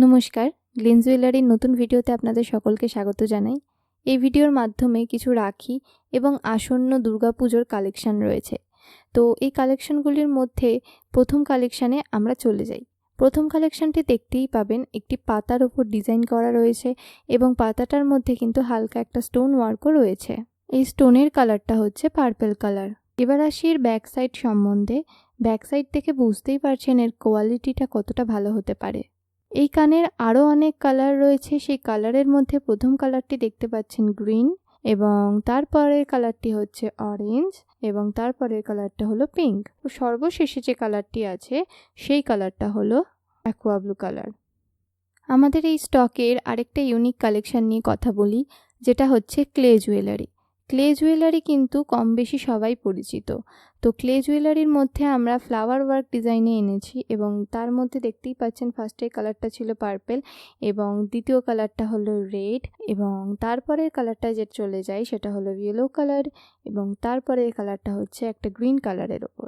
নমস্কার, গ্লিন জুয়েলারির নতুন ভিডিওতে আপনাদের সকলকে স্বাগত জানাই। এই ভিডিওর মাধ্যমে কিছু রাখি এবং আসন্ন দুর্গাপুজোর কালেকশন রয়েছে। তো এই কালেকশনগুলির মধ্যে প্রথম কালেকশানে আমরা চলে যাই। প্রথম কালেকশনটি দেখতেই পাবেন, একটি পাতার ওপর ডিজাইন করা রয়েছে এবং পাতাটার মধ্যে কিন্তু হালকা একটা স্টোন ওয়ার্কও রয়েছে। এই স্টোনের কালারটা হচ্ছে পার্পল কালার। এবার আসি এর ব্যাক সাইড সম্বন্ধে। ব্যাক সাইড দেখে বুঝতেই পারছেন এর কোয়ালিটিটা কতটা ভালো হতে পারে। এই কানের আরও অনেক কালার রয়েছে। সেই কালারের মধ্যে প্রথম কালারটি দেখতে পাচ্ছেন গ্রিন, এবং তারপরের কালারটি হচ্ছে অরেঞ্জ, এবং তারপরের কালারটা হলো পিঙ্ক। সর্বশেষে যে কালারটি আছে সেই কালারটা হলো অ্যাকোয়া ব্লু কালার। আমাদের এই স্টকের আরেকটা ইউনিক কালেকশন নিয়ে কথা বলি, যেটা হচ্ছে ক্লে জুয়েলারি। ক্লে জুয়েলারি কিন্তু কম বেশি সবাই পরিচিত। তো ক্লে জুয়েলারির মধ্যে আমরা ফ্লাওয়ার ওয়ার্ক ডিজাইনে এনেছি, এবং তার মধ্যে দেখতেই পাচ্ছেন ফার্স্টের কালারটা ছিল পার্পল, এবং দ্বিতীয় কালারটা হলো রেড, এবং তারপরের কালারটা যে চলে যায় সেটা হলো ইয়েলো কালার, এবং তারপরের কালারটা হচ্ছে একটা গ্রিন কালারের ওপর।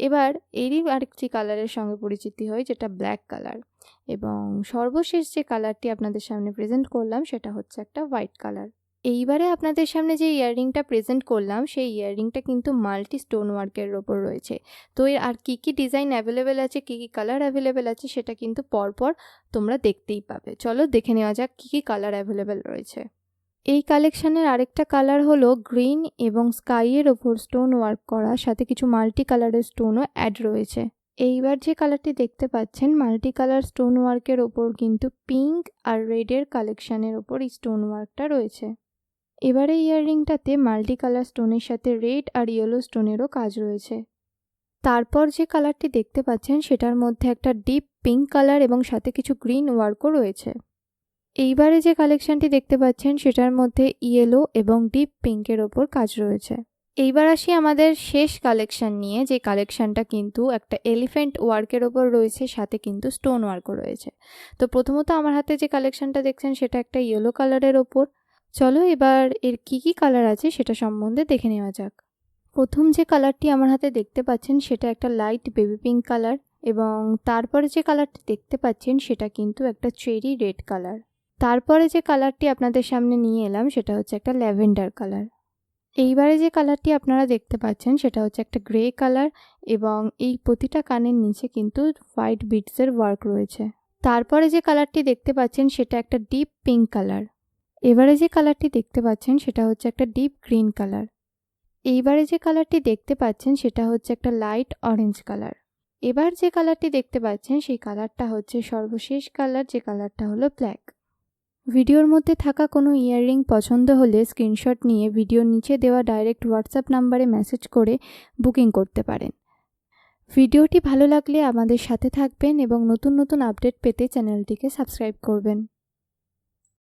এবার এরই আরেকটি কালারের সঙ্গে পরিচিতি হয়, যেটা ব্ল্যাক কালার, এবং সর্বশেষ যে কালারটি আপনাদের সামনে প্রেজেন্ট করলাম সেটা হচ্ছে একটা হোয়াইট কালার। এইবারে আপনাদের সামনে যে ইয়াররিংটা প্রেজেন্ট করলাম সেই ইয়াররিংটা কিন্তু মাল্টি স্টোন ওয়ার্কের ওপর রয়েছে। তো এর আর কী কী ডিজাইন অ্যাভেলেবেল আছে, কী কী কালার অ্যাভেলেবেল আছে সেটা কিন্তু পরপর তোমরা দেখতেই পাবে। চলো দেখে নেওয়া যাক কী কী কালার অ্যাভেলেবেল রয়েছে। এই কালেকশানের আরেকটা কালার হলো গ্রিন এবং স্কাইয়ের ওপর স্টোন ওয়ার্ক করা, সাথে কিছু মাল্টি কালারের স্টোনও অ্যাড রয়েছে। এইবার যে কালারটি দেখতে পাচ্ছেন মাল্টি কালার স্টোন ওয়ার্কের ওপর কিন্তু পিঙ্ক আর রেডের কালেকশানের ওপর এই স্টোন ওয়ার্কটা রয়েছে। এবারে ইয়াররিংটাতে মাল্টি কালার স্টোনের সাথে রেড আর ইয়েলো স্টোনেরও কাজ রয়েছে। তারপর যে কালারটি দেখতে পাচ্ছেন সেটার মধ্যে একটা ডিপ পিঙ্ক কালার এবং সাথে কিছু গ্রিন ওয়ার্কও রয়েছে। এইবারে যে কালেকশানটি দেখতে পাচ্ছেন সেটার মধ্যে ইয়েলো এবং ডিপ পিঙ্কের ওপর কাজ রয়েছে। এইবার আসি আমাদের শেষ কালেকশান নিয়ে, যে কালেকশানটা কিন্তু একটা এলিফ্যান্ট ওয়ার্কের ওপর রয়েছে, সাথে কিন্তু স্টোন ওয়ার্কও রয়েছে। তো প্রথমত আমার হাতে যে কালেকশানটা দেখছেন সেটা একটা ইয়েলো কালারের ওপর। চলো এবার এর কী কী কালার আছে সেটা সম্বন্ধে দেখে নেওয়া যাক। প্রথম যে কালারটি আমার হাতে দেখতে পাচ্ছেন সেটা একটা লাইট বেবি পিঙ্ক কালার, এবং তারপরে যে কালারটি দেখতে পাচ্ছেন সেটা কিন্তু একটা চেরি রেড কালার। তারপরে যে কালারটি আপনাদের সামনে নিয়ে এলাম সেটা হচ্ছে একটা ল্যাভেন্ডার কালার। এইবারে যে কালারটি আপনারা দেখতে পাচ্ছেন সেটা হচ্ছে একটা গ্রে কালার, এবং এই প্রতিটা কানের নিচে কিন্তু হোয়াইট বিটসের ওয়ার্ক রয়েছে। তারপরে যে কালারটি দেখতে পাচ্ছেন সেটা একটা ডিপ পিঙ্ক কালার। এবারে যে কালারটি দেখতে পাচ্ছেন সেটা হচ্ছে একটা ডিপ গ্রিন কালার। এইবারে যে কালারটি দেখতে পাচ্ছেন সেটা হচ্ছে একটা লাইট অরেঞ্জ কালার। এবার যে কালারটি দেখতে পাচ্ছেন সেই কালারটা হচ্ছে সর্বশেষ কালার, যে কালারটা হলো ব্ল্যাক। ভিডিওর মধ্যে থাকা কোনো ইয়াররিং পছন্দ হলে স্ক্রিনশট নিয়ে ভিডিওর নিচে দেওয়া ডাইরেক্ট হোয়াটসঅ্যাপ নাম্বারে মেসেজ করে বুকিং করতে পারেন। ভিডিওটি ভালো লাগলে আমাদের সাথে থাকবেন এবং নতুন নতুন আপডেট পেতে চ্যানেলটিকে সাবস্ক্রাইব করবেন।